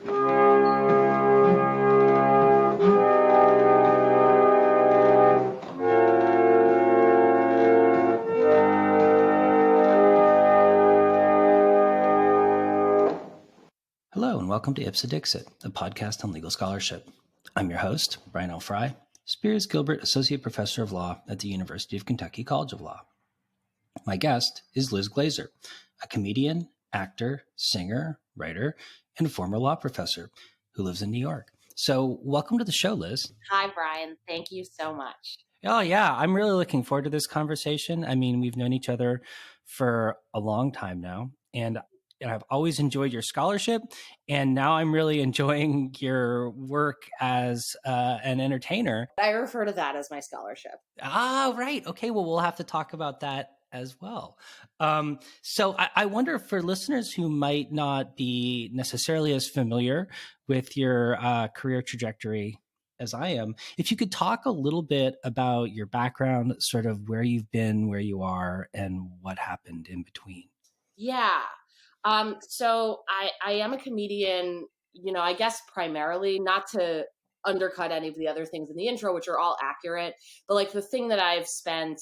Hello, and welcome to Ipsa Dixit, a podcast on legal scholarship. I'm your host, Brian L. Fry, Spears Gilbert Associate Professor of Law at the University of Kentucky College of Law. My guest is Liz Glazer, a comedian, actor, singer, writer, and former law professor who lives in New York. So welcome to the show, Liz. Hi, Brian. Thank you so much. Oh, yeah. I'm really looking forward to this conversation. I mean, we've known each other for a long time now, and I've always enjoyed your scholarship, and now I'm really enjoying your work as an entertainer. I refer to that as my scholarship. Ah, right. Okay, well, we'll have to talk about that as well. So I wonder, for listeners who might not be necessarily as familiar with your career trajectory as I am, if you could talk a little bit about your background, sort of where you've been, where you are, and what happened in between. Yeah. So I am a comedian, I guess primarily, not to undercut any of the other things in the intro, which are all accurate, but like the thing that I've spent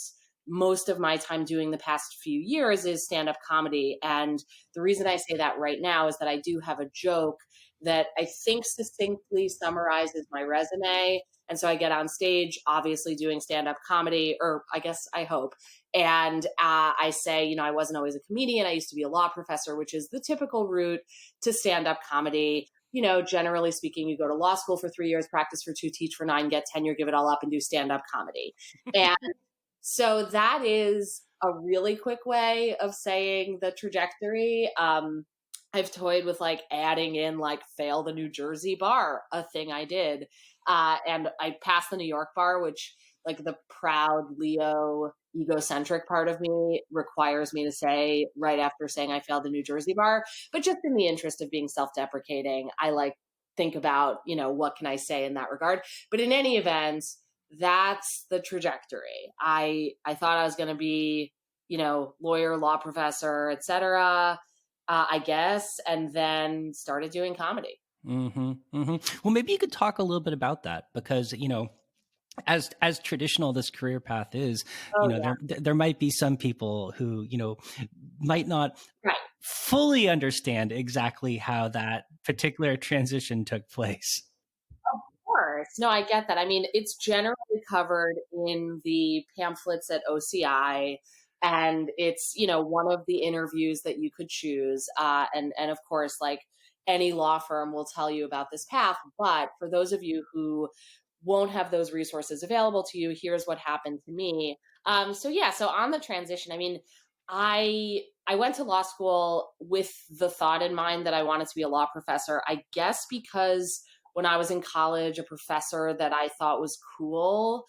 most of my time doing the past few years is stand-up comedy. And the reason I say that right now is that I do have a joke that I think succinctly summarizes my resume. And so I get on stage, obviously doing stand-up comedy, or I guess I hope. And I say, I wasn't always a comedian. I used to be a law professor, which is the typical route to stand-up comedy. Generally speaking, you go to law school for 3 years, practice for 2, teach for 9, get tenure, give it all up, and do stand-up comedy. And so that is a really quick way of saying the trajectory. I've toyed with like adding in like fail the New Jersey bar, a thing I did. And I passed the New York bar, which like the proud Leo egocentric part of me requires me to say right after saying I failed the New Jersey bar. But just in the interest of being self-deprecating, I like think about, what can I say in that regard? But in any event, that's the trajectory. I thought I was going to be, lawyer, law professor, etc. I guess, and then started doing comedy. Mm-hmm, mm-hmm. Well, maybe you could talk a little bit about that, because, as traditional this career path is, there might be some people who, might not fully understand exactly how that particular transition took place. Of course. No, I get that. I mean, it's generally covered in the pamphlets at OCI. And it's, one of the interviews that you could choose. And of course, like any law firm will tell you about this path. But for those of you who won't have those resources available to you, here's what happened to me. So on the transition, I mean, I went to law school with the thought in mind that I wanted to be a law professor, I guess because when I was in college, a professor that I thought was cool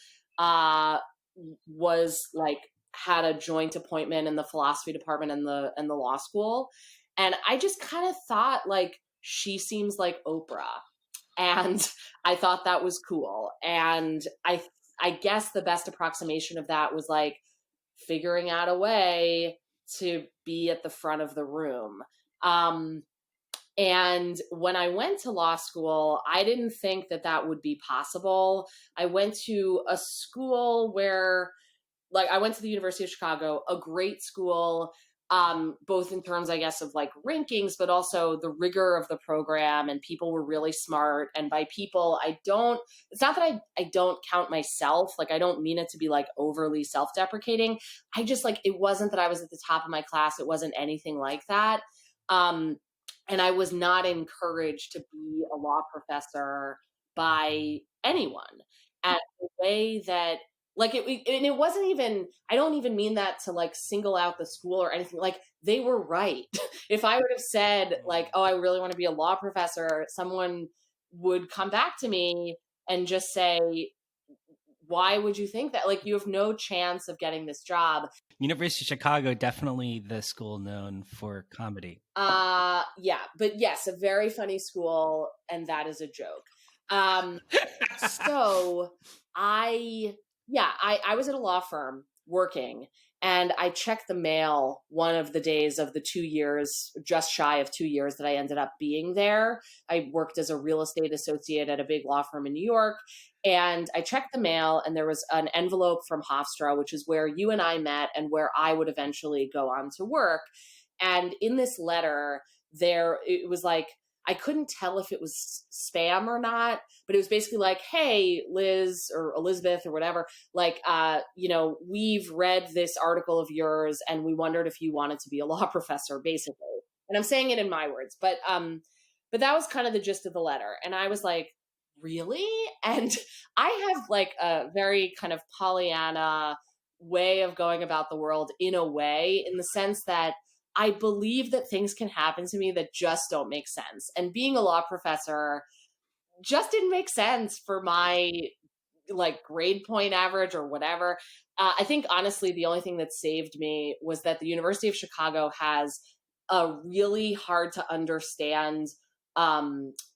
was like, had a joint appointment in the philosophy department and the law school. And I just kind of thought like, she seems like Oprah. And I thought that was cool. And I guess the best approximation of that was like figuring out a way to be at the front of the room. And when I went to law school, I didn't think that would be possible. I went to a school where, like, I went to the University of Chicago, a great school, both in terms, I guess, of like rankings, but also the rigor of the program, and people were really smart. And by people, it's not that I don't count myself. Like, I don't mean it to be like overly self-deprecating. I just like, it wasn't that I was at the top of my class. It wasn't anything like that. And I was not encouraged to be a law professor by anyone. And the way that, like, it wasn't even, I don't even mean that to like single out the school or anything. Like, they were right. If I would have said like, oh, I really want to be a law professor, someone would come back to me and just say, why would you think that? Like, you have no chance of getting this job. University of Chicago, definitely the school known for comedy. Yeah, but yes, a very funny school, and that is a joke. So I was at a law firm working. And I checked the mail one of the days of the 2 years, just shy of 2 years that I ended up being there. I worked as a real estate associate at a big law firm in New York. And I checked the mail, and there was an envelope from Hofstra, which is where you and I met and where I would eventually go on to work. And in this letter, it was like, I couldn't tell if it was spam or not, but it was basically like, hey, Liz or Elizabeth or whatever, like, we've read this article of yours and we wondered if you wanted to be a law professor, basically. And I'm saying it in my words, but that was kind of the gist of the letter. And I was like, really? And I have like a very kind of Pollyanna way of going about the world, in a way, in the sense that I believe that things can happen to me that just don't make sense. And being a law professor just didn't make sense for my like grade point average or whatever. I think honestly, the only thing that saved me was that the University of Chicago has a really hard to understand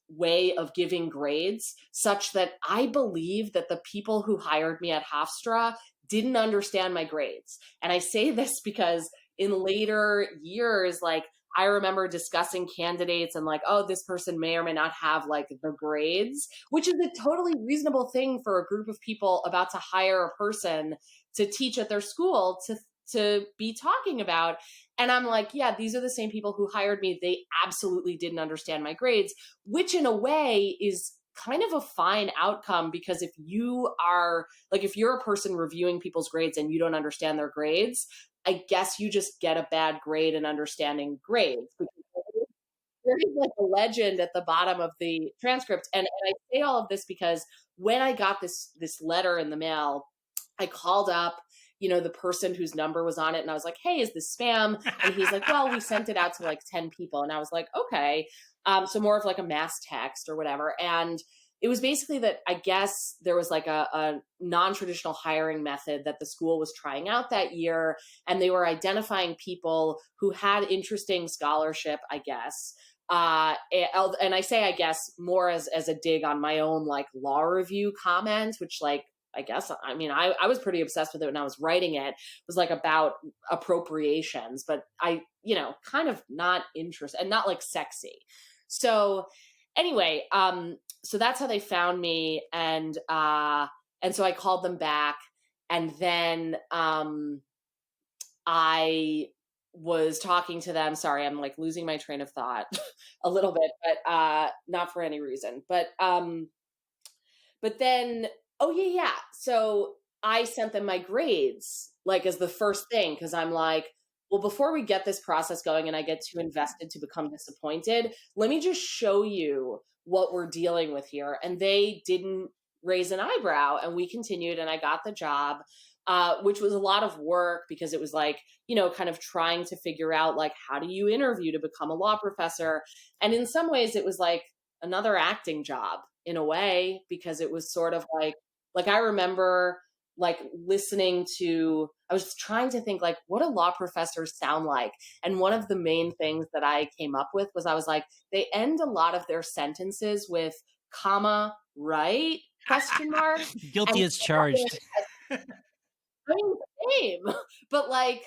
way of giving grades, such that I believe that the people who hired me at Hofstra didn't understand my grades. And I say this because in later years, like, I remember discussing candidates and like, oh, this person may or may not have like the grades, which is a totally reasonable thing for a group of people about to hire a person to teach at their school to be talking about. And I'm like, yeah, these are the same people who hired me. They absolutely didn't understand my grades, which in a way is kind of a fine outcome, because if you're a person reviewing people's grades and you don't understand their grades, I guess you just get a bad grade in understanding grades. There is like a legend at the bottom of the transcript. And I say all of this because when I got this letter in the mail, I called up, the person whose number was on it. And I was like, hey, is this spam? And he's like, well, we sent it out to like 10 people. And I was like, okay. So more of like a mass text or whatever. And it was basically that I guess there was like a non-traditional hiring method that the school was trying out that year. And they were identifying people who had interesting scholarship, I guess. And I say, I guess, more as a dig on my own like law review comment, which like, I guess, I mean, I was pretty obsessed with it when I was writing it. It was like about appropriations, but I, kind of not interested and not like sexy. So anyway, so that's how they found me. And so I called them back, and then I was talking to them. Sorry, I'm like losing my train of thought a little bit, but not for any reason. But then, oh yeah. So I sent them my grades like as the first thing, because I'm like, well, before we get this process going and I get too invested to become disappointed, let me just show you what we're dealing with here. And they didn't raise an eyebrow, and we continued, and I got the job, which was a lot of work, because it was like, kind of trying to figure out like, how do you interview to become a law professor? And in some ways it was like another acting job in a way, because it was sort of like I remember like I was trying to think like, what do law professors sound like? And one of the main things that I came up with was, I was like, they end a lot of their sentences with comma, right? Question mark. Guilty as charged. I mean, same. But like,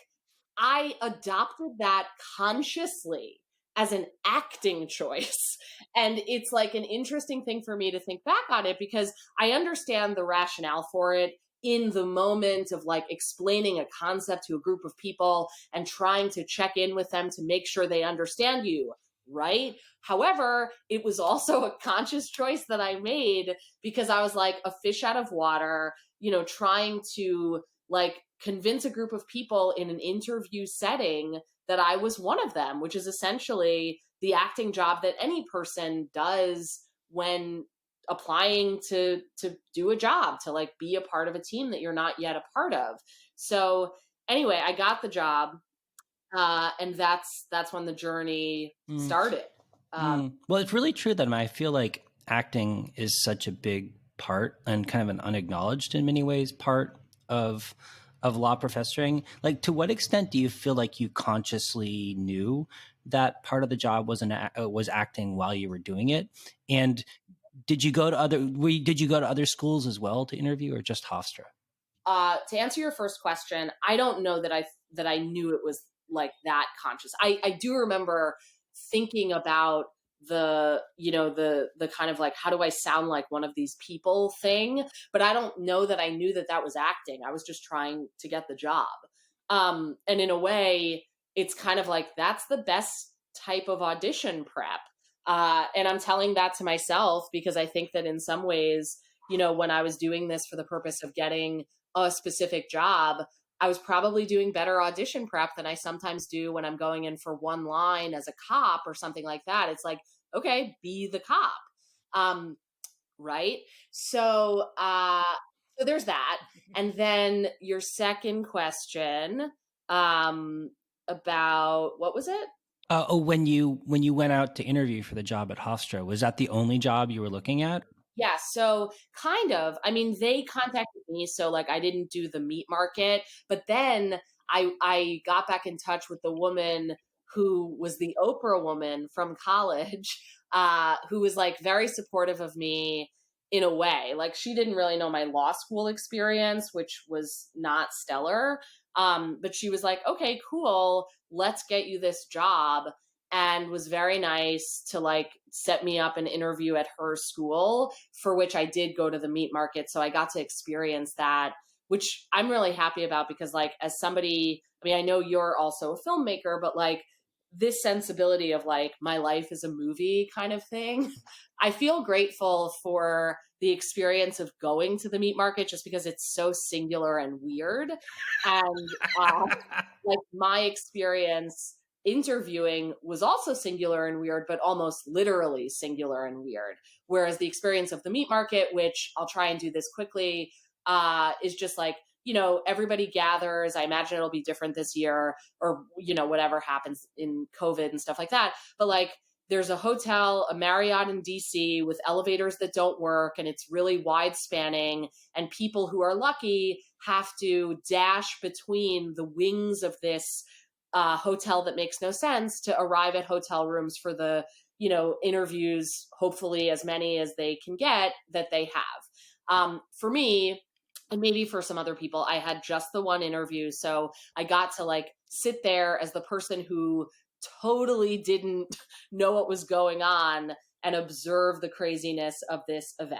I adopted that consciously as an acting choice. And it's like an interesting thing for me to think back on it, because I understand the rationale for it in the moment of like explaining a concept to a group of people and trying to check in with them to make sure they understand you, right? However, it was also a conscious choice that I made, because I was like a fish out of water, trying to like convince a group of people in an interview setting that I was one of them, which is essentially the acting job that any person does when applying to do a job, to like be a part of a team that you're not yet a part of. So anyway, I got the job, and that's when the journey started. Well, it's really true that I feel like acting is such a big part, and kind of an unacknowledged in many ways part of law professoring. Like, to what extent do you feel like you consciously knew that part of the job was acting while you were doing it? And did you go to other schools as well to interview, or just Hofstra? To answer your first question, I don't know that I knew it was like that conscious. I do remember thinking about the kind of like, how do I sound like one of these people thing, but I don't know that I knew that that was acting. I was just trying to get the job. And in a way, it's kind of like that's the best type of audition prep. And I'm telling that to myself because I think that in some ways, when I was doing this for the purpose of getting a specific job, I was probably doing better audition prep than I sometimes do when I'm going in for one line as a cop or something like that. It's like, okay, be the cop. Right. So there's that. And then your second question, um, about what was it? When you went out to interview for the job at Hofstra, was that the only job you were looking at? Yeah, so kind of. I mean, they contacted me, so like I didn't do the meat market, but then I got back in touch with the woman who was the Oprah woman from college, who was like very supportive of me in a way. Like she didn't really know my law school experience, which was not stellar. But she was like, okay, cool, let's get you this job and was very nice to like set me up an interview at her school for which I did go to the meat market. So I got to experience that, which I'm really happy about because like as somebody, I mean, I know you're also a filmmaker, but like this sensibility of like my life is a movie kind of thing. I feel grateful for the experience of going to the meat market just because it's so singular and weird. And like my experience interviewing was also singular and weird, but almost literally singular and weird. Whereas the experience of the meat market, which I'll try and do this quickly, is just like, everybody gathers. I imagine it'll be different this year or, whatever happens in COVID and stuff like that. But like, there's a hotel, a Marriott in DC with elevators that don't work and it's really wide spanning. And people who are lucky have to dash between the wings of this hotel that makes no sense to arrive at hotel rooms for the interviews, hopefully as many as they can get that they have. For me, and maybe for some other people, I had just the one interview, so I got to like sit there as the person who totally didn't know what was going on and observe the craziness of this event.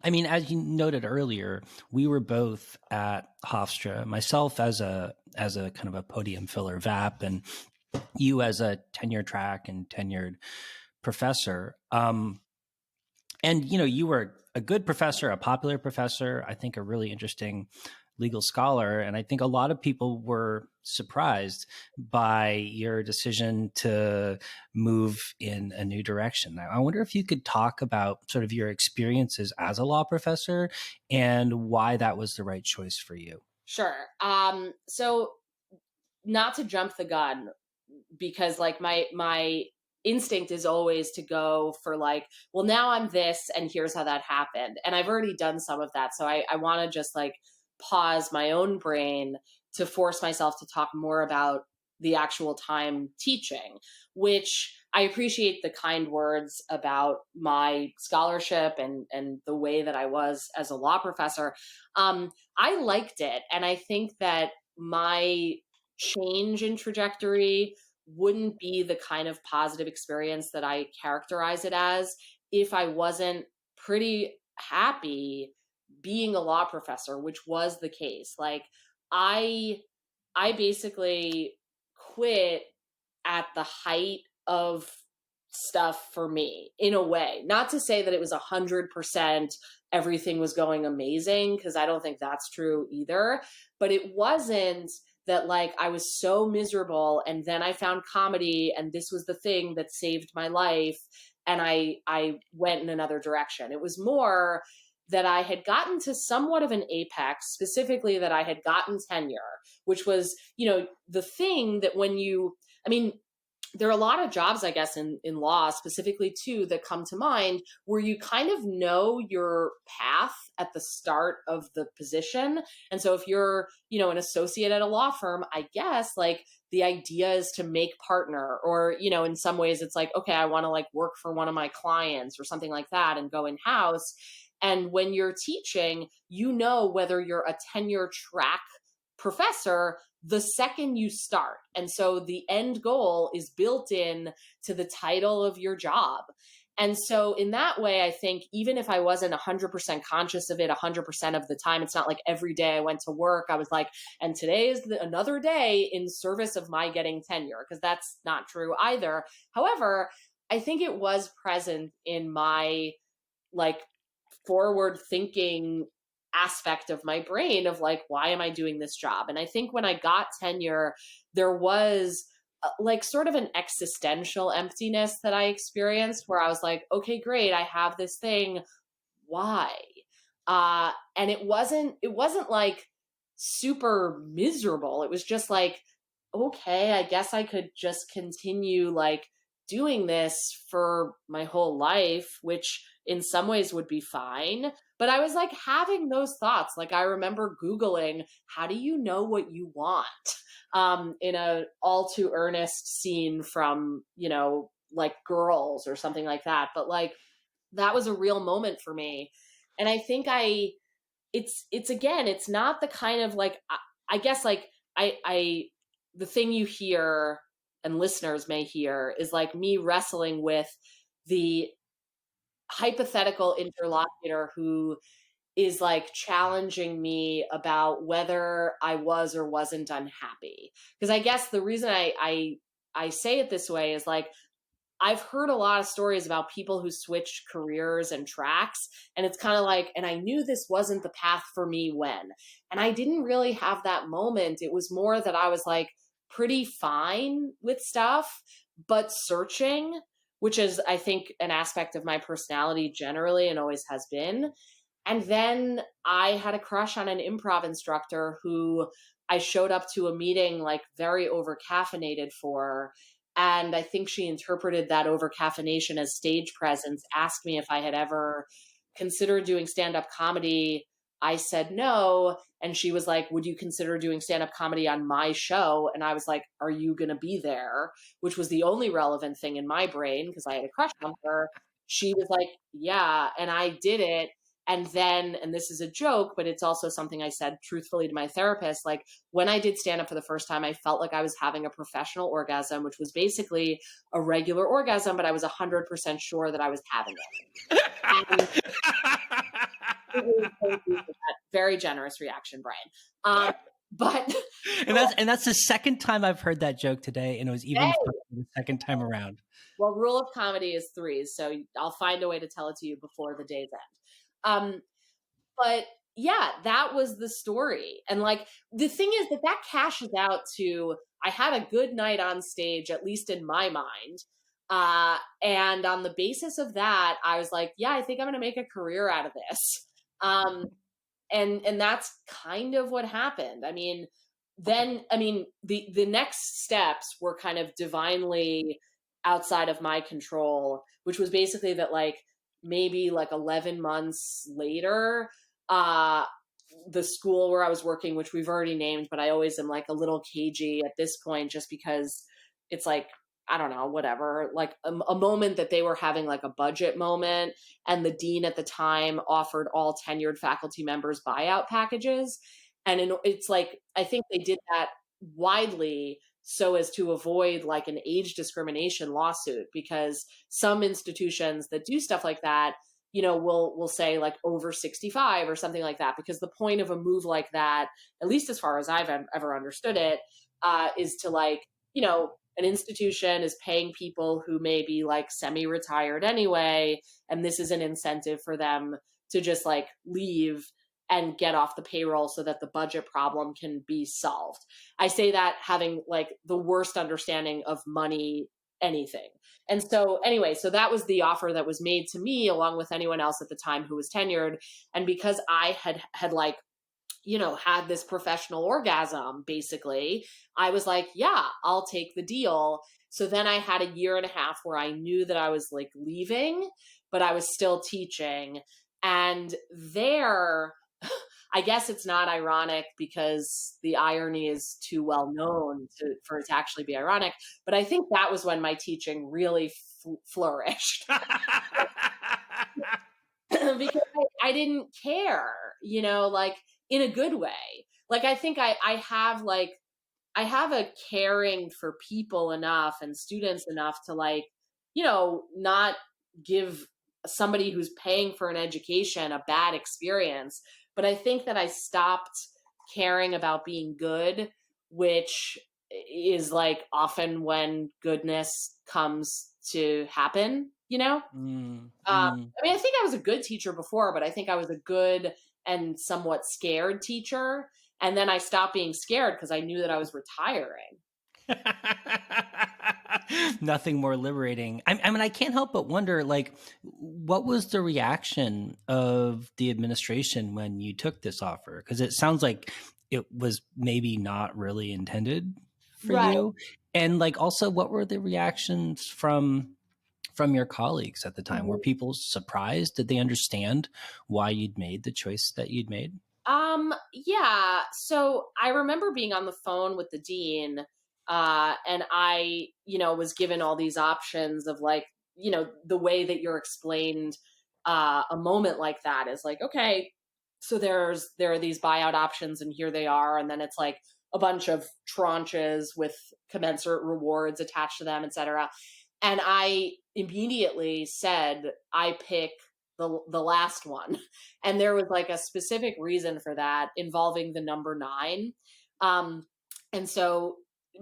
I mean, as you noted earlier, we were both at Hofstra, myself as a kind of a podium filler VAP, and you as a tenure track and tenured professor. And you were a good professor, a popular professor, I think a really interesting legal scholar. And I think a lot of people were surprised by your decision to move in a new direction. I wonder if you could talk about sort of your experiences as a law professor and why that was the right choice for you. Sure. So not to jump the gun, because like my instinct is always to go for like, well, now I'm this and here's how that happened. And I've already done some of that. So I want to just like pause my own brain to force myself to talk more about the actual time teaching, which I appreciate the kind words about my scholarship and the way that I was as a law professor. I liked it. And I think that my change in trajectory wouldn't be the kind of positive experience that I characterize it as if I wasn't pretty happy being a law professor, which was the case. Like I I basically quit at the height of stuff for me in a way. Not to say that it was 100% everything was going amazing, because I don't think that's true either, but it wasn't that like I was so miserable and then I found comedy and this was the thing that saved my life and I went in another direction. It was more that I had gotten to somewhat of an apex, specifically that I had gotten tenure, which was, the thing that when you, I mean, there are a lot of jobs, I guess, in law specifically too, that come to mind where you kind of know your path at the start of the position. And so if you're, an associate at a law firm, I guess like the idea is to make partner, or, in some ways it's like, okay, I want to like work for one of my clients or something like that and go in house. And when you're teaching, whether you're a tenure track professor the second you start. And so the end goal is built in to the title of your job. And so in that way, I think even if I wasn't 100% conscious of it 100% of the time, it's not like every day I went to work, I was like, and today is another day in service of my getting tenure, because that's not true either. However, I think it was present in my like forward thinking aspect of my brain of like, why am I doing this job? And I think when I got tenure, there was like sort of an existential emptiness that I experienced, where I was like, okay, great, I have this thing. Why? And it wasn't like super miserable. It was just like, okay, I guess I could just continue like doing this for my whole life, which in some ways would be fine. But I was like having those thoughts. Like I remember Googling, how do you know what you want? In a all too earnest scene from, like Girls or something like that. But like that was a real moment for me. And I think it's again, it's not the kind of like, I guess like I the thing you hear and listeners may hear is like me wrestling with the hypothetical interlocutor who is like challenging me about whether I was or wasn't unhappy. Because I guess the reason I say it this way is like, I've heard a lot of stories about people who switched careers and tracks. And it's kind of like, and I knew this wasn't the path for me when. And I didn't really have that moment. It was more that I was like pretty fine with stuff, but searching, which is, I think, an aspect of my personality generally and always has been. And then I had a crush on an improv instructor who I showed up to a meeting like very over caffeinated for. And I think she interpreted that over caffeination as stage presence, asked me if I had ever considered doing stand-up comedy. I said no. And she was like, would you consider doing stand-up comedy on my show? And I was like, are you going to be there? Which was the only relevant thing in my brain because I had a crush on her. She was like, yeah. And I did it. And then, and this is a joke, but it's also something I said truthfully to my therapist, like when I did stand up for the first time, I felt like I was having a professional orgasm, which was basically a regular orgasm, but I was 100% sure that I was having it. And very generous reaction, Brian. But and that's the second time I've heard that joke today, and it was even the second time around. Well, rule of comedy is 3, so I'll find a way to tell it to you before the day's end. But yeah, that was the story. And like, the thing is that cashes out to, I had a good night on stage, at least in my mind. And on the basis of that, I was like, yeah, I think I'm going to make a career out of this. And that's kind of what happened. I mean, the next steps were kind of divinely outside of my control, which was basically that like maybe like 11 months later, the school where I was working, which we've already named, but I always am like a little cagey at this point, just because it's like, I don't know, whatever, like a moment that they were having like a budget moment. And the dean at the time offered all tenured faculty members buyout packages. And it's like, I think they did that widely so as to avoid like an age discrimination lawsuit, because some institutions that do stuff like that, will say like over 65 or something like that, because the point of a move like that, at least as far as I've ever understood it, is to like, an institution is paying people who may be like semi-retired anyway, and this is an incentive for them to just like leave and get off the payroll so that the budget problem can be solved. I say that having like the worst understanding of money anything. And so anyway, so that was the offer that was made to me along with anyone else at the time who was tenured. And because I had like, had this professional orgasm, basically, I was like, yeah, I'll take the deal. So then I had a year and a half where I knew that I was like leaving, but I was still teaching. And there, I guess it's not ironic because the irony is too well known for it to actually be ironic. But I think that was when my teaching really flourished because I didn't care, like in a good way. Like I think I have a caring for people enough and students enough to like, not give somebody who's paying for an education a bad experience. But I think that I stopped caring about being good, which is like often when goodness comes to happen, I mean, I think I was a good teacher before, but I think I was a good and somewhat scared teacher. And then I stopped being scared because I knew that I was retiring. Nothing more liberating. I mean, I can't help but wonder, like, what was the reaction of the administration when you took this offer? Because it sounds like it was maybe not really intended for Right. you. And like, also, what were the reactions from your colleagues at the time? Were people surprised? Did they understand why you'd made the choice that you'd made? Yeah. So I remember being on the phone with the dean, and I, was given all these options of like, the way that you're explained, a moment like that is like, okay, so there are these buyout options and here they are. And then it's like a bunch of tranches with commensurate rewards attached to them, et cetera. And I immediately said, I pick the last one. And there was like a specific reason for that involving the number 9. And so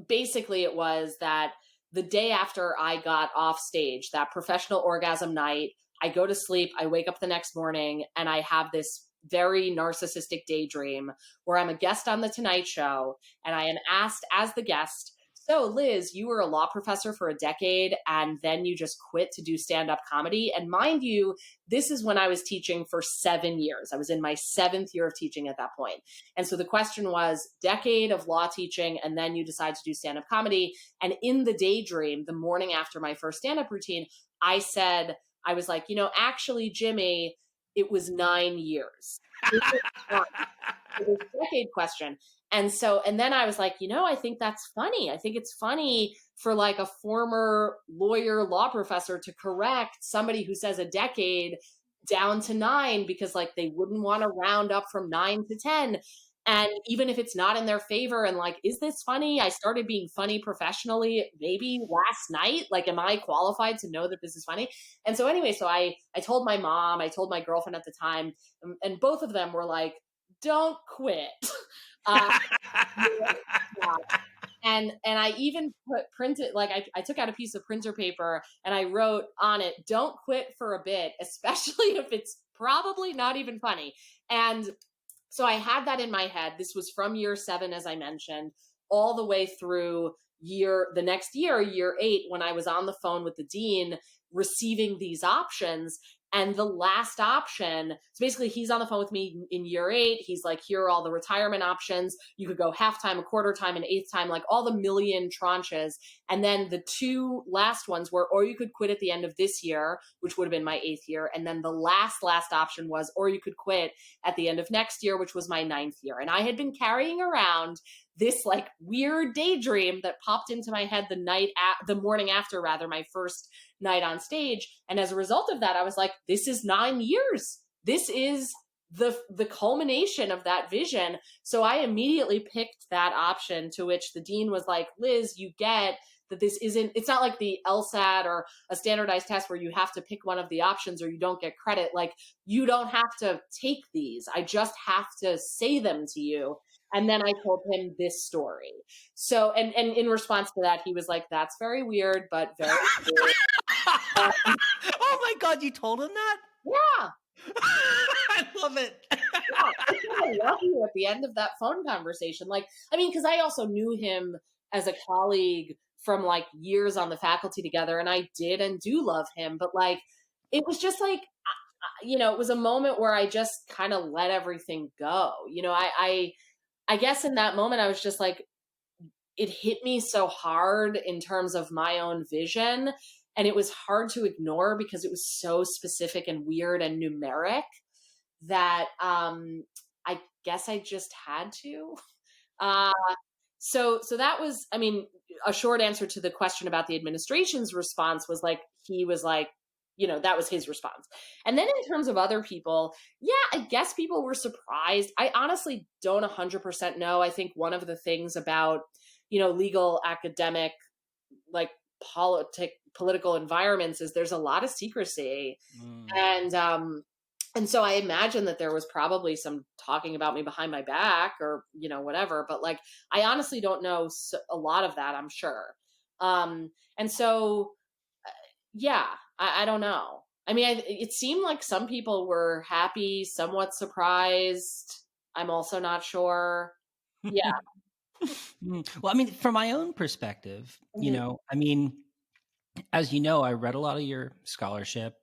basically it was that the day after I got off stage, that professional orgasm night, I go to sleep, I wake up the next morning, and I have this very narcissistic daydream where I'm a guest on The Tonight Show, and I am asked as the guest, so Liz, you were a law professor for a decade and then you just quit to do stand-up comedy. And mind you, this is when I was teaching for 7 years. I was in my 7th year of teaching at that point. And so the question was, decade of law teaching, and then you decide to do stand-up comedy. And in the daydream, the morning after my first stand-up routine, I said, I was like, actually, Jimmy, it was 9 years. It was a decade question. And then I was like, I think that's funny. I think it's funny for like a former lawyer, law professor to correct somebody who says a decade down to 9 because like they wouldn't want to round up from 9 to 10. And even if it's not in their favor, and like, is this funny? I started being funny professionally maybe last night. Like, am I qualified to know that this is funny? And so anyway, so I told my mom, I told my girlfriend at the time, and both of them were like, don't quit. Yeah. And I even printed, like I took out a piece of printer paper and I wrote on it, don't quit for a bit, especially if it's probably not even funny. And so I had that in my head. This was from year 7, as I mentioned, all the way through the next year, year 8, when I was on the phone with the dean receiving these options. And the last option, so basically he's on the phone with me in year 8. He's like, here are all the retirement options. You could go half time, a quarter time, an eighth time, like all the million tranches. And then the 2 last ones were, or you could quit at the end of this year, which would have been my 8th year. And then the last option was, or you could quit at the end of next year, which was my 9th year. And I had been carrying around this like weird daydream that popped into my head the morning after, rather, my first night on stage. And as a result of that, I was like, this is 9 years. This is the culmination of that vision. So I immediately picked that option, to which the dean was like, Liz, you get that it's not like the LSAT or a standardized test where you have to pick one of the options or you don't get credit. Like, you don't have to take these. I just have to say them to you. And then I told him this story. So, and in response to that, he was like, that's very weird, but very weird. Oh my God, you told him that? Yeah. I love it. Yeah, I love you at the end of that phone conversation. Like, I mean, because I also knew him as a colleague from like years on the faculty together, and I did and do love him. But like, it was just like, it was a moment where I just kind of let everything go. I guess in that moment, I was just like, it hit me so hard in terms of my own vision. And it was hard to ignore because it was so specific and weird and numeric that I guess I just had to. Uh, so that was, I mean, a short answer to the question about the administration's response was like, he was like, that was his response. And then in terms of other people, yeah, I guess people were surprised. I honestly don't 100% know. I think one of the things about, legal academic, like political environments is there's a lot of secrecy. Mm. And so I imagine that there was probably some talking about me behind my back or, whatever. But like, I honestly don't know a lot of that, I'm sure. And so, yeah, I don't know. I mean, it seemed like some people were happy, somewhat surprised. I'm also not sure. Yeah. Well, I mean, from my own perspective, Mhm. I mean, as you know, I read a lot of your scholarship.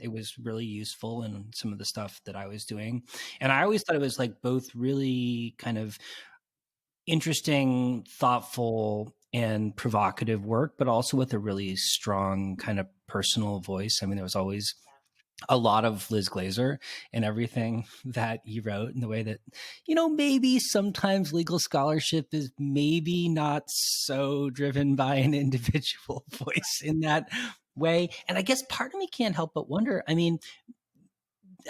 It was really useful in some of the stuff that I was doing. And I always thought it was like both really kind of interesting, thoughtful, and provocative work, but also with a really strong kind of personal voice. I mean, there was always a lot of Liz Glazer and everything that you wrote, in the way that, maybe sometimes legal scholarship is maybe not so driven by an individual voice in that way. And I guess part of me can't help but wonder, I mean,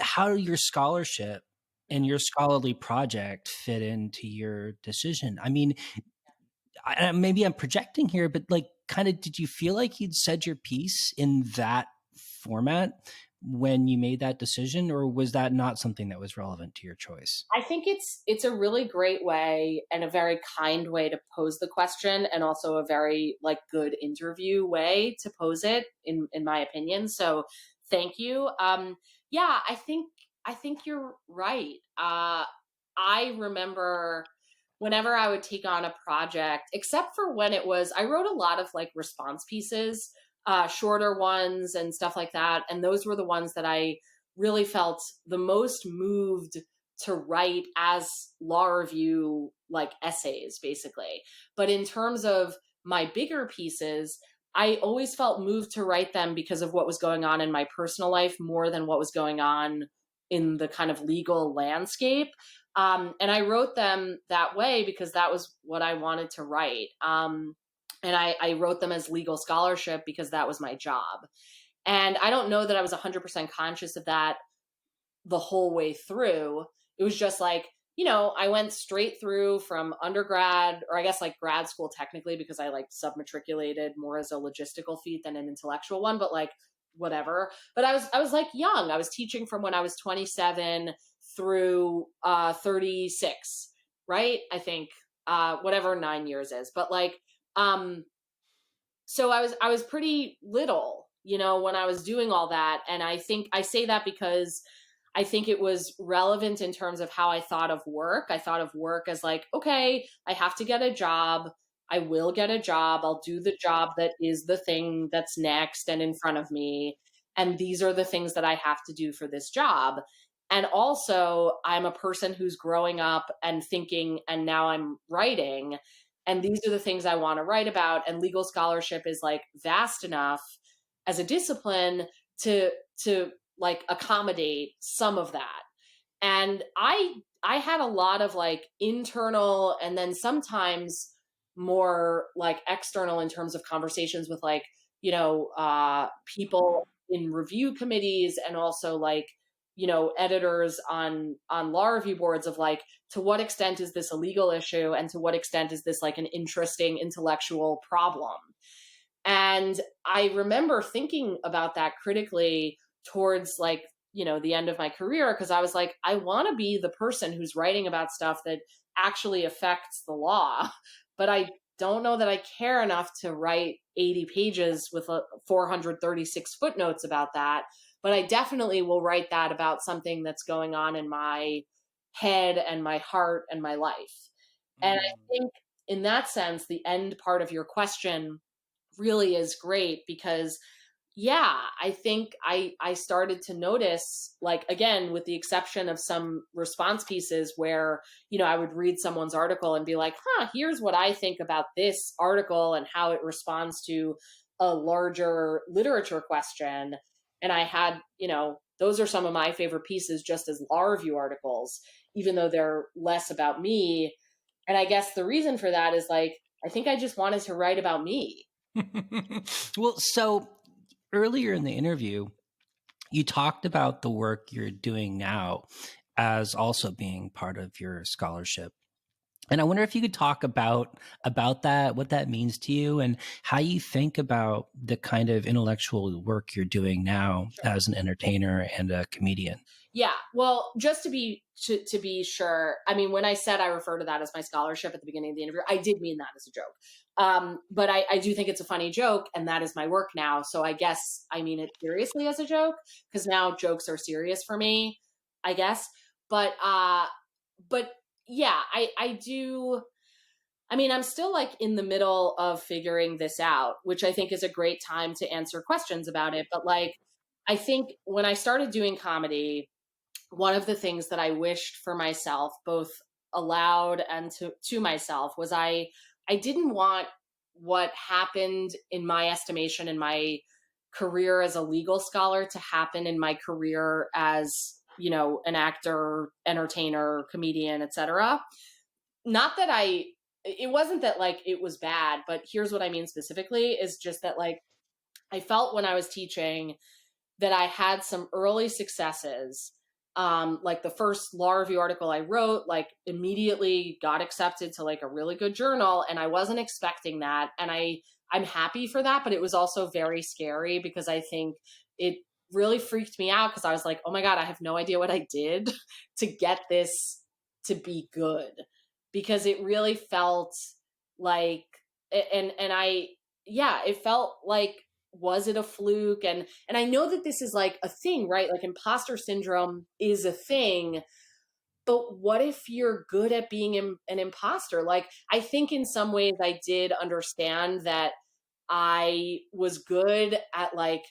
how do your scholarship and your scholarly project fit into your decision? I mean, maybe I'm projecting here, but like, kind of, did you feel like you'd said your piece in that format when you made that decision, or was that not something that was relevant to your choice? I think it's a really great way and a very kind way to pose the question, and also a very like good interview way to pose it, in my opinion. So thank you. Yeah, I think you're right. I remember whenever I would take on a project, except for when I wrote a lot of like response pieces, shorter ones and stuff like that. And those were the ones that I really felt the most moved to write as law review, like essays, basically. But in terms of my bigger pieces, I always felt moved to write them because of what was going on in my personal life more than what was going on in the kind of legal landscape. And I wrote them that way because that was what I wanted to write. And I wrote them as legal scholarship because that was my job. And I don't know that I was 100% conscious of that the whole way through. It was just like, I went straight through from undergrad, or I guess like grad school technically, because I like submatriculated more as a logistical feat than an intellectual one, but like whatever. But I was like young. I was teaching from when I was 27 through 36, right? I think whatever 9 years is. But like um so I was pretty little, when I was doing all that. And I think I say that because I think it was relevant in terms of how I thought of work. I thought of work as like, okay, I have to get a job. I will get a job. I'll do the job that is the thing that's next and in front of me. And these are the things that I have to do for this job. And also, I'm a person who's growing up and thinking, and now I'm writing. And these are the things I want to write about. And legal scholarship is like vast enough as a discipline to like accommodate some of that. And I had a lot of like internal, and then sometimes more like external, in terms of conversations with like, people in review committees, and also like, editors on law review boards, of like, to what extent is this a legal issue, and to what extent is this like an interesting intellectual problem. And I remember thinking about that critically towards like, the end of my career, because I was like, I want to be the person who's writing about stuff that actually affects the law, but I don't know that I care enough to write 80 pages with 436 footnotes about that. But I definitely will write that about something that's going on in my head and my heart and my life. And I Mm. think in that sense, the end part of your question really is great, because yeah, I think I started to notice, like, again, with the exception of some response pieces where, I would read someone's article and be like, here's what I think about this article and how it responds to a larger literature question. And I had, those are some of my favorite pieces just as law review articles, even though they're less about me. And I guess the reason for that is like, I think I just wanted to write about me. Well, so earlier in the interview, you talked about the work you're doing now as also being part of your scholarship. And I wonder if you could talk about that, what that means to you, and how you think about the kind of intellectual work you're doing now Sure. as an entertainer and a comedian. Yeah. Well, just to be sure, I mean, when I said I refer to that as my scholarship at the beginning of the interview, I did mean that as a joke. But I do think it's a funny joke, and that is my work now. So I guess I mean it seriously as a joke, because now jokes are serious for me, I guess. But yeah, I do. I mean, I'm still like in the middle of figuring this out, which I think is a great time to answer questions about it. But like, I think when I started doing comedy, one of the things that I wished for myself, both aloud and to myself, was I didn't want what happened in my estimation in my career as a legal scholar to happen in my career as, you know, an actor, entertainer, comedian, etc. Not that it wasn't that like it was bad, but here's what I mean specifically is just that like I felt when I was teaching that I had some early successes. Like the first law review article I wrote, like immediately got accepted to like a really good journal, and I wasn't expecting that. And I'm happy for that, but it was also very scary because I think it really freaked me out because I was like, oh my God, I have no idea what I did to get this to be good. Because it really felt like and I yeah, it felt like was it a fluke, and I know that this is like a thing, right? Like imposter syndrome is a thing, but what if you're good at being an imposter? Like I think in some ways I did understand that I was good at like,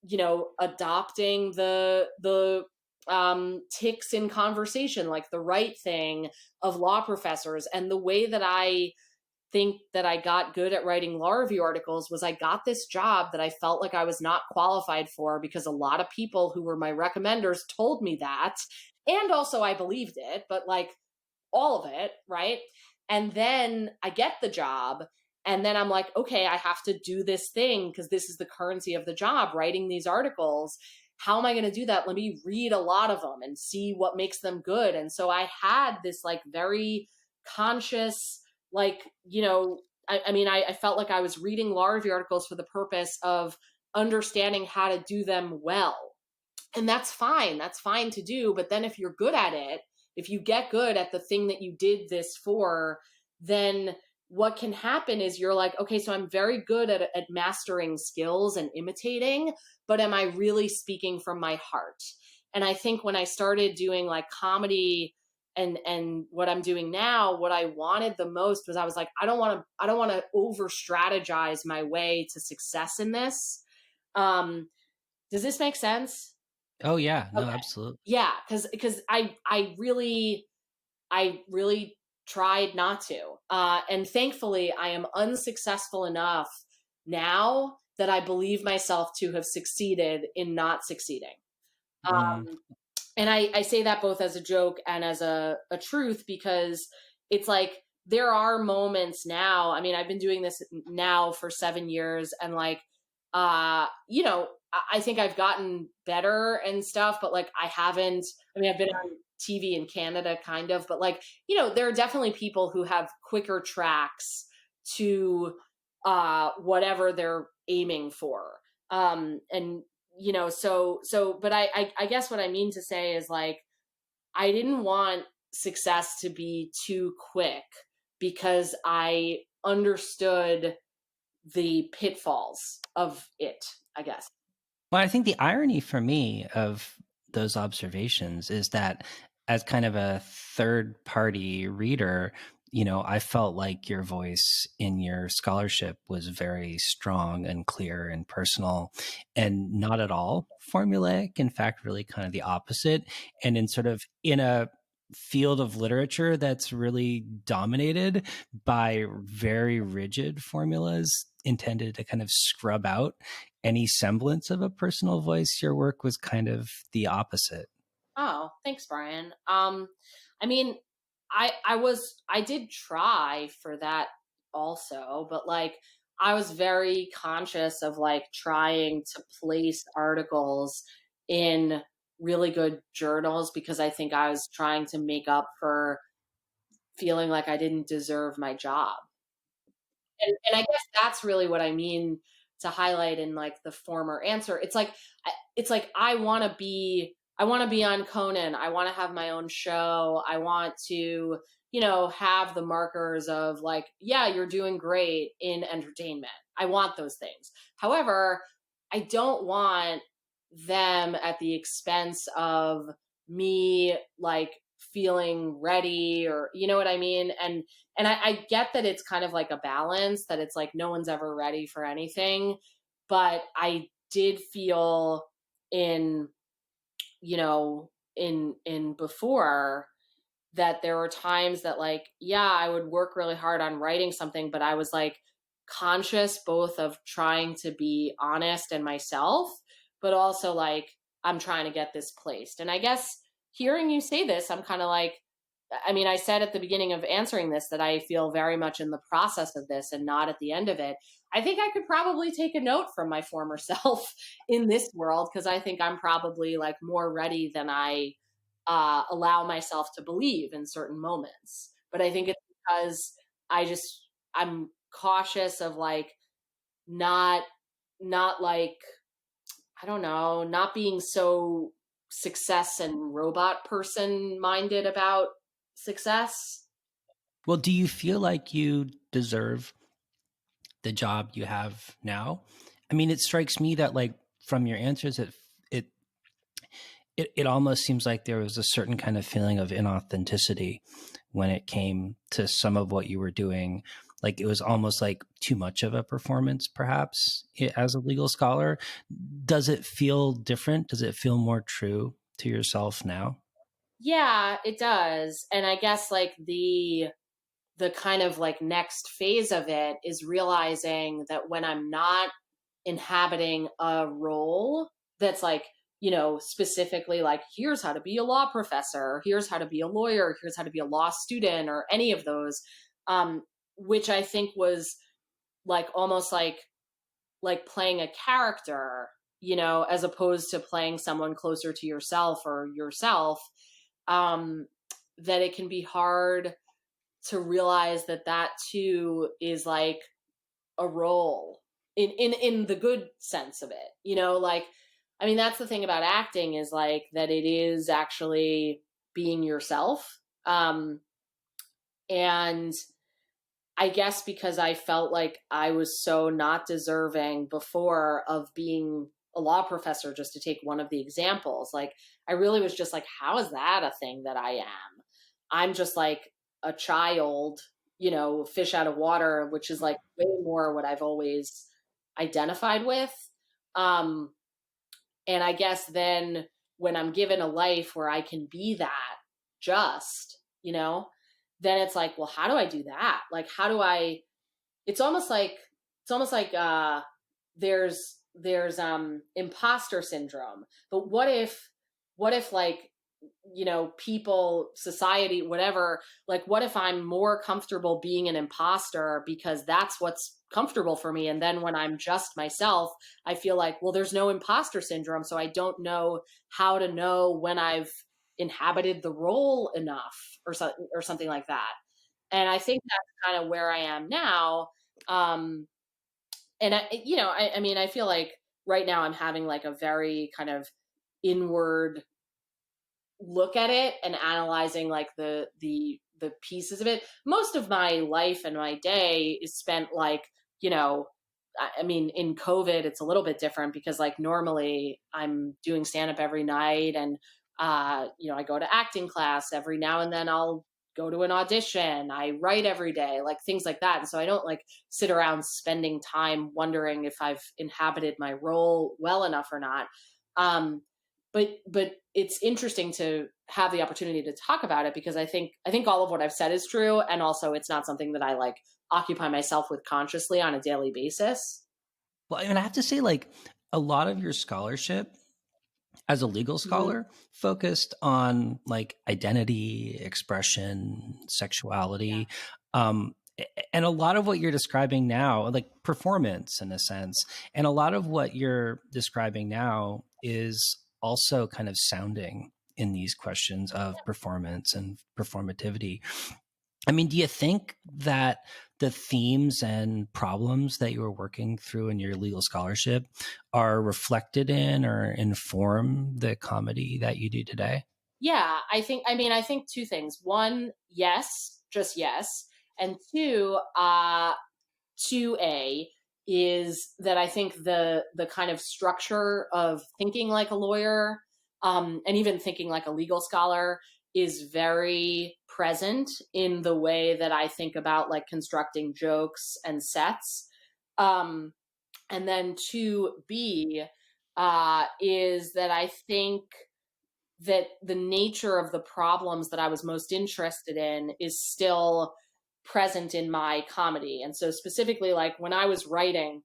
you know, adopting the ticks in conversation, like the right thing of law professors. And the way that I think that I got good at writing law review articles was I got this job that I felt like I was not qualified for because a lot of people who were my recommenders told me that. And also I believed it, but like all of it, right? And then I get the job, and then I'm like, okay, I have to do this thing because this is the currency of the job, writing these articles. How am I going to do that? Let me read a lot of them and see what makes them good. And so I had this like very conscious, like, you know, I mean, I felt like I was reading law review articles for the purpose of understanding how to do them well. And that's fine. That's fine to do. But then if you're good at it, if you get good at the thing that you did this for, then what can happen is you're like, okay, so I'm very good at mastering skills and imitating, but am I really speaking from my heart? And I think when I started doing like comedy and what I'm doing now, what I wanted the most was I was like, I don't want to over strategize my way to success in this. Um, does this make sense? Oh yeah, no, Okay. absolutely. Yeah, because I really tried not to. And thankfully, I am unsuccessful enough now that I believe myself to have succeeded in not succeeding. Mm, And I say that both as a joke and as a truth because it's like there are moments now. I mean, I've been doing this now for 7 years, and like, you know, I think I've gotten better and stuff, but like I haven't. I mean, I've been on TV in Canada, kind of, but like, you know, there are definitely people who have quicker tracks to whatever they're aiming for. And you know, but I guess what I mean to say is like I didn't want success to be too quick because I understood the pitfalls of it, I guess. Well, I think the irony for me of those observations is that as kind of a third party reader, you know, I felt like your voice in your scholarship was very strong and clear and personal and not at all formulaic. In fact, really kind of the opposite. And in sort of in a field of literature that's really dominated by very rigid formulas intended to kind of scrub out any semblance of a personal voice, your work was kind of the opposite. Oh, thanks, Brian. I mean, I did try for that also, but like I was very conscious of like trying to place articles in really good journals because I think I was trying to make up for feeling like I didn't deserve my job. And I guess that's really what I mean to highlight in like the former answer. It's like I want to be on Conan. I want to have my own show. I want to, you know, have the markers of like, yeah, you're doing great in entertainment. I want those things. However, I don't want them at the expense of me like feeling ready, or you know what I mean? And I get that it's kind of like a balance, that it's like no one's ever ready for anything. But I did feel in, you know, in before that there were times that like, yeah, I would work really hard on writing something, but I was like conscious both of trying to be honest and myself, but also like I'm trying to get this placed. And I guess hearing you say this, I'm kind of like, I mean, I said at the beginning of answering this that I feel very much in the process of this and not at the end of it. I think I could probably take a note from my former self in this world, because I think I'm probably like more ready than I allow myself to believe in certain moments. But I think it's because I'm cautious of like not not like, I don't know, not being so success and robot person minded about success. Well, do you feel like you deserve the job you have now? I mean, it strikes me that like from your answers, it it almost seems like there was a certain kind of feeling of inauthenticity when it came to some of what you were doing. Like it was almost like too much of a performance, perhaps, as a legal scholar. Does it feel different? Does it feel more true to yourself now? Yeah, it does. And I guess like the kind of like next phase of it is realizing that when I'm not inhabiting a role that's like, you know, specifically like, here's how to be a law professor, here's how to be a lawyer, here's how to be a law student, or any of those, um, which I think was like almost like playing a character, you know, as opposed to playing someone closer to yourself or yourself, um, that it can be hard to realize that that too is like a role in the good sense of it, you know, like, I mean, that's the thing about acting, is like that it is actually being yourself. And I guess because I felt like I was so not deserving before of being a law professor, just to take one of the examples, like I really was just like, how is that a thing that I am? I'm just like a child, you know, fish out of water, which is like way more what I've always identified with. Um, and I guess then when I'm given a life where I can be that, just, you know, then it's like, well, how do I do that? Like, how do I, it's almost like, it's almost like, there's imposter syndrome. But what if like, you know, people, society, whatever, like what if I'm more comfortable being an imposter because that's what's comfortable for me, and then when I'm just myself, I feel like, well, there's no imposter syndrome, so I don't know how to know when I've inhabited the role enough, or something like that. And I think that's kind of where I am now. um and you know, I mean, I feel like right now I'm having like a very kind of inward look at it and analyzing like the pieces of it. Most of my life and my day is spent like, you know, I mean, in COVID it's a little bit different because like normally I'm doing stand up every night, and you know, I go to acting class every now and then, I'll go to an audition, I write every day, like things like that. And so I don't like sit around spending time wondering if I've inhabited my role well enough or not. um but it's interesting to have the opportunity to talk about it, because I think all of what I've said is true, and also it's not something that I like occupy myself with consciously on a daily basis. Well, and I have to say, like, a lot of your scholarship as a legal Mhm. scholar focused on like identity, expression, Yeah. sexuality. And a lot of what you're describing now, like performance in a sense, and a lot of what you're describing now is also kind of sounding in these questions of performance and performativity. I mean, do you think that the themes and problems that you were working through in your legal scholarship are reflected in or inform the comedy that you do today? Yeah, I think two things. One, yes, just yes. And two, 2A is that I think the kind of structure of thinking like a lawyer, and even thinking like a legal scholar is very present in the way that I think about like constructing jokes and sets. Um, and then 2B is that I think that the nature of the problems that I was most interested in is still present in my comedy. And so, specifically, like when I was writing,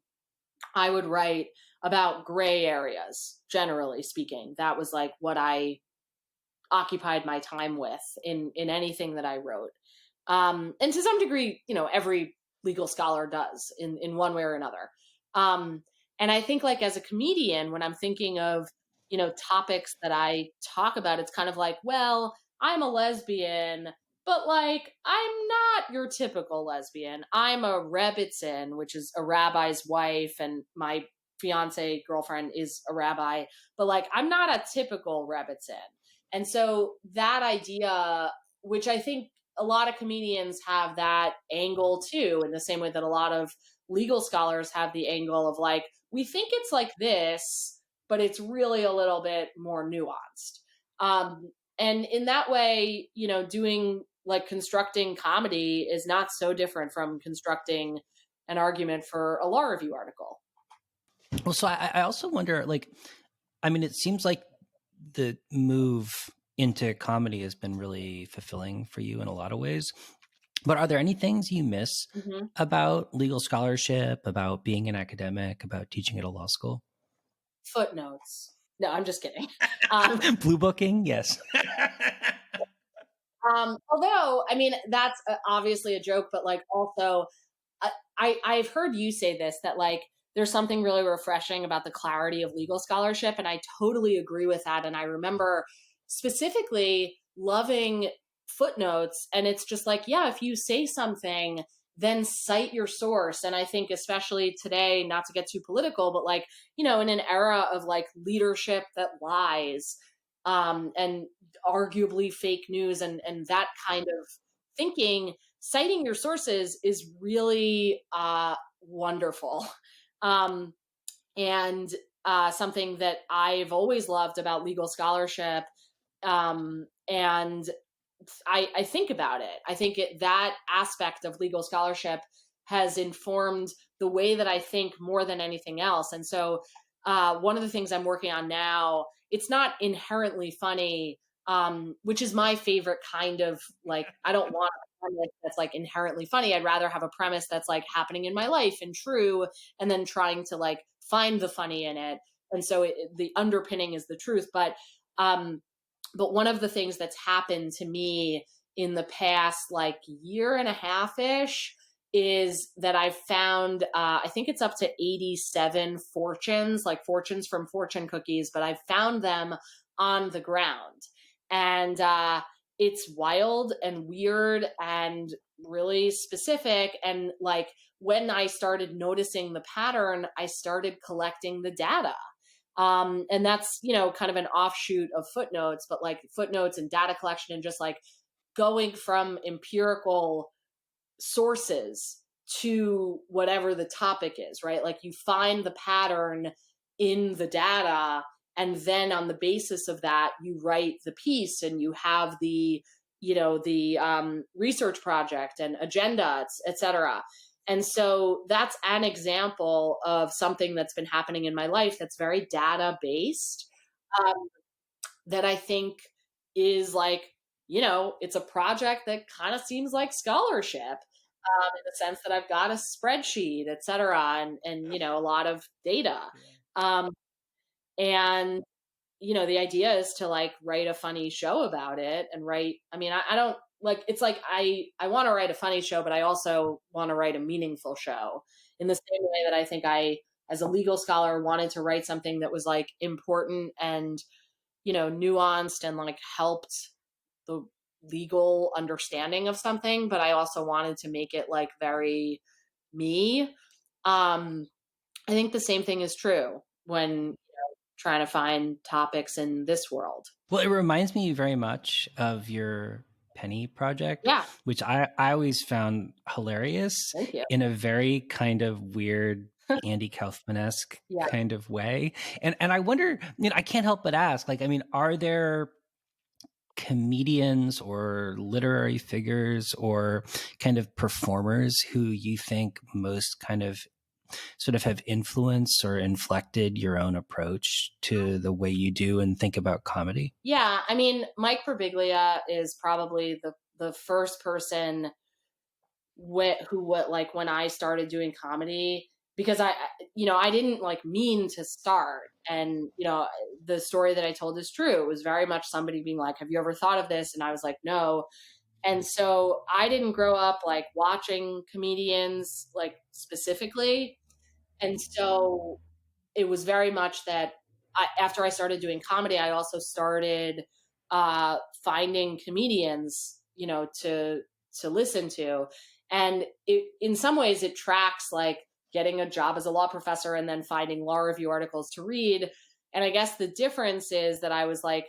I would write about gray areas, generally speaking. That was like what I occupied my time with in anything that I wrote. And to some degree, every legal scholar does in one way or another. Um, and I think like as a comedian, when I'm thinking of topics that I talk about, it's kind of like, well, I'm a lesbian, but like I'm not your typical lesbian. I'm a rebbitzin, which is a rabbi's wife, and my fiance girlfriend is a rabbi, but like I'm not a typical rebbitzin. And so that idea, which I think a lot of comedians have that angle too, in the same way that a lot of legal scholars have the angle of like, we think it's like this, but it's really a little bit more nuanced. And in that way, doing like constructing comedy is not so different from constructing an argument for a law review article. Well, so I also wonder, like, I mean, it seems like the move into comedy has been really fulfilling for you in a lot of ways. But are there any things you miss Mhm. about legal scholarship, about being an academic, about teaching at a law school? Footnotes. No, I'm just kidding. Um, Blue booking, yes. although, I mean, that's obviously a joke, but like also, I've heard you say this, that like there's something really refreshing about the clarity of legal scholarship, and I totally agree with that. And I remember specifically loving footnotes, and it's just like, yeah, if you say something, then cite your source. And I think especially today, not to get too political, but like in an era of like leadership that lies, and arguably fake news, and that kind of thinking, citing your sources is really wonderful. Um, and something that I've always loved about legal scholarship. And I think about it. I think that aspect of legal scholarship has informed the way that I think more than anything else. And so, one of the things I'm working on now, it's not inherently funny, which is my favorite kind of like. I don't want a premise that's like inherently funny. I'd rather have a premise that's like happening in my life and true, and then trying to like find the funny in it. And so the underpinning is the truth, um, but one of the things that's happened to me in the past like year and a half ish is that I've found, I think it's up to 87 fortunes, like fortunes from fortune cookies, but I've found them on the ground. And it's wild and weird and really specific. And like when I started noticing the pattern, I started collecting the data. And that's, kind of an offshoot of footnotes, but like footnotes and data collection and just like going from empirical sources to whatever the topic is, right? Like you find the pattern in the data, and then on the basis of that, you write the piece and you have the research project and agenda, et cetera. And so that's an example of something that's been happening in my life that's very data based, um, that I think is like, it's a project that kind of seems like scholarship, in the sense that I've got a spreadsheet, et cetera, and a lot of data. And the idea is to like write a funny show about it and I don't like, it's like I want to write a funny show, but I also want to write a meaningful show in the same way that I think I, as a legal scholar, wanted to write something that was like important and, nuanced and like helped the legal understanding of something, but I also wanted to make it like very me. Um, I think the same thing is true when trying to find topics in this world. Well, it reminds me very much of your Penny project, Yeah, which I always found hilarious thank you. in a very kind of weird Andy Kaufman-esque Yeah. kind of way. And I wonder, I can't help but ask, like, I mean, are there comedians or literary figures or kind of performers who you think most kind of sort of have influenced or inflected your own approach to the way you do and think about comedy? Yeah, I mean, Mike Birbiglia is probably the first person who what like when I started doing comedy, because I didn't like mean to start, and the story that I told is true. It was very much somebody being like, "Have you ever thought of this?" And I was like, "No." And so I didn't grow up like watching comedians like specifically, and so it was very much that after I started doing comedy, I also started finding comedians, to listen to, and in some ways it tracks like getting a job as a law professor and then finding law review articles to read. And I guess the difference is that I was like,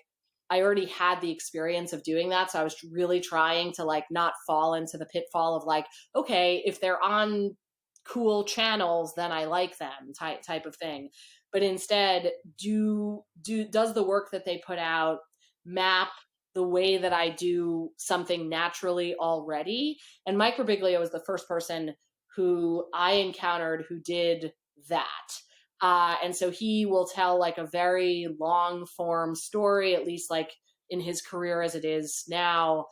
I already had the experience of doing that, so I was really trying to like not fall into the pitfall of like, okay, if they're on cool channels, then I like them type of thing. But instead, does the work that they put out map the way that I do something naturally already? And Mike Birbiglia was the first person who I encountered who did that. And so he will tell like a very long form story, at least like in his career as it is now.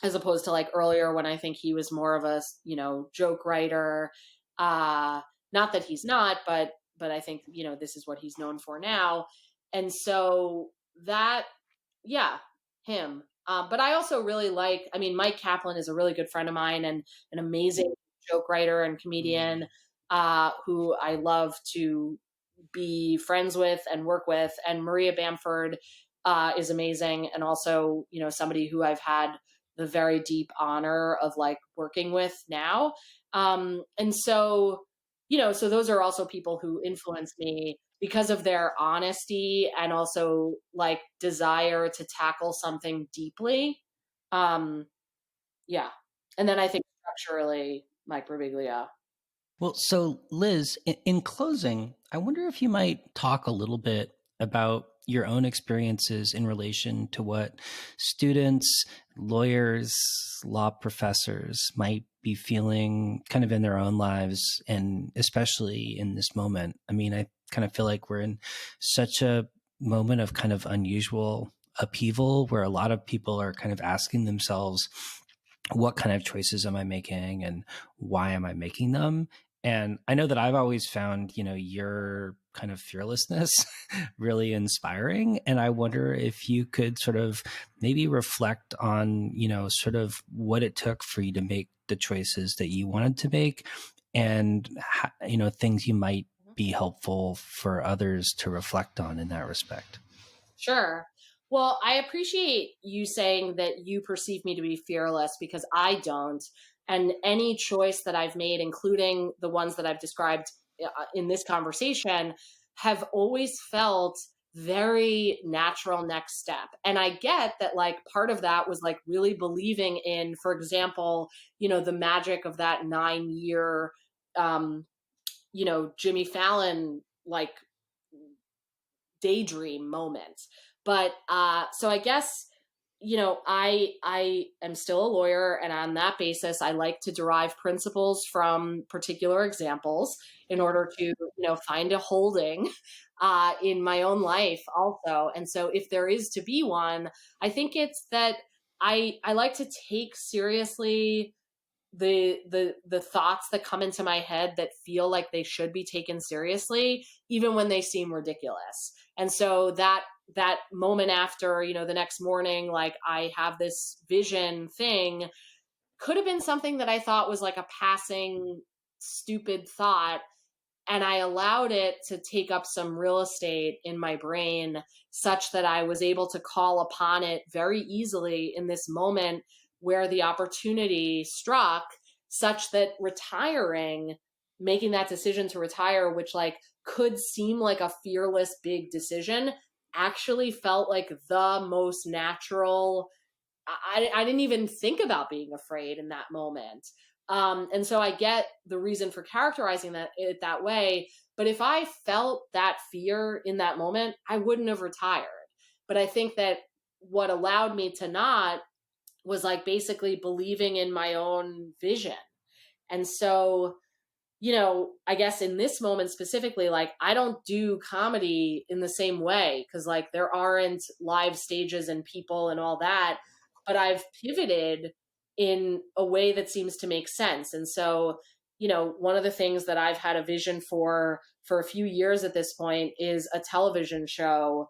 As opposed to like earlier when I think he was more of a joke writer. Not that he's not, but I think this is what he's known for now. And so that, yeah, him. But I also really like, I mean, Mike Kaplan is a really good friend of mine and an amazing joke writer and comedian, who I love to be friends with and work with. And Maria Bamford is amazing, and also somebody who I've had the very deep honor of like working with now. And so so those are also people who influence me because of their honesty and also like desire to tackle something deeply. um yeah, and then I think structurally Mike Birbiglia. Well, so Liz, in closing, I wonder if you might talk a little bit about your own experiences in relation to what students, lawyers, law professors might be feeling kind of in their own lives, and especially in this moment. I mean, I kind of feel like we're in such a moment of kind of unusual upheaval where a lot of people are kind of asking themselves, what kind of choices am I making and why am I making them? And I know that I've always found, your kind of fearlessness really inspiring. And I wonder if you could sort of maybe reflect on, sort of what it took for you to make the choices that you wanted to make, and, things you might be helpful for others to reflect on in that respect. Sure. Well, I appreciate you saying that you perceive me to be fearless because I don't. And any choice that I've made, including the ones that I've described in this conversation, have always felt very natural next step. And I get that like part of that was like really believing in, for example, the magic of that 9 year, um, Jimmy Fallon like daydream moments. But so I guess I am still a lawyer, and on that basis I like to derive principles from particular examples in order to find a holding in my own life also. And so if there is to be one, I think it's that I like to take seriously the thoughts that come into my head that feel like they should be taken seriously, even when they seem ridiculous. And so that moment after, the next morning, like I have this vision thing, could have been something that I thought was like a passing stupid thought, and I allowed it to take up some real estate in my brain such that I was able to call upon it very easily in this moment where the opportunity struck, such that retiring, making that decision to retire, which like could seem like a fearless big decision, actually felt like the most natural. I didn't even think about being afraid in that moment. And so I get the reason for characterizing it that way. But if I felt that fear in that moment, I wouldn't have retired. But I think that what allowed me to not was like basically believing in my own vision. And so, I guess in this moment specifically, like I don't do comedy in the same way because like there aren't live stages and people and all that, but I've pivoted in a way that seems to make sense. And so, one of the things that I've had a vision for a few years at this point is a television show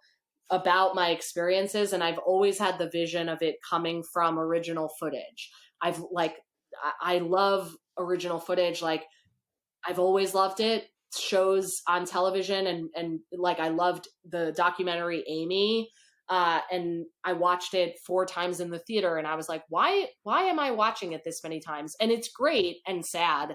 about my experiences. And I've always had the vision of it coming from original footage. I love original footage. Like I've always loved it. Shows on television and like I loved the documentary Amy. And I watched it 4 times in the theater and I was like, why am I watching it this many times? And it's great and sad.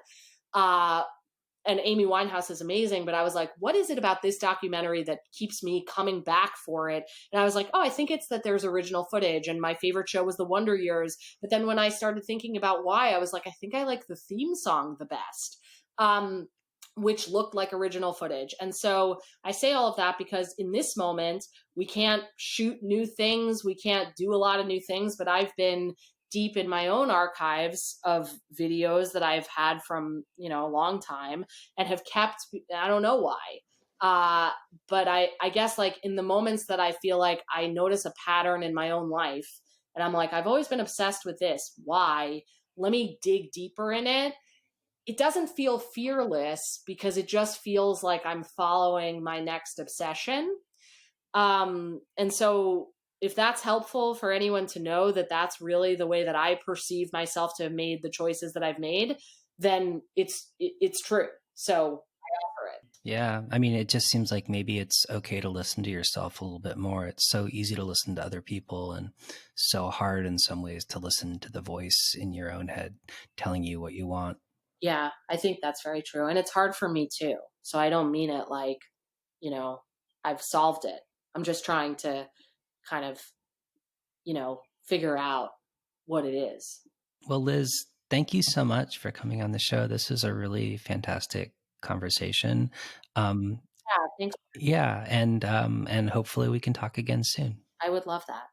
And Amy Winehouse is amazing, but I was like, what is it about this documentary that keeps me coming back for it? And I was like, oh, I think it's that there's original footage. And my favorite show was The Wonder Years. But then when I started thinking about why, I was like, I think I like the theme song the best, which looked like original footage. And so I say all of that because in this moment, we can't shoot new things. We can't do a lot of new things, but I've been deep in my own archives of videos that I've had from, a long time and have kept, I don't know why. But I guess like in the moments that I feel like I notice a pattern in my own life and I'm like, I've always been obsessed with this. Why? Let me dig deeper in it. It doesn't feel fearless because it just feels like I'm following my next obsession. And so if that's helpful for anyone to know that that's really the way that I perceive myself to have made the choices that I've made, then it's true. So I offer it. Yeah. I mean, it just seems like maybe it's okay to listen to yourself a little bit more. It's so easy to listen to other people and so hard in some ways to listen to the voice in your own head telling you what you want. Yeah, I think that's very true. And it's hard for me too. So I don't mean it like, I've solved it. I'm just trying to kind of, figure out what it is. Well, Liz, thank you so much for coming on the show. This is a really fantastic conversation. Yeah, thanks. Yeah, and hopefully we can talk again soon. I would love that.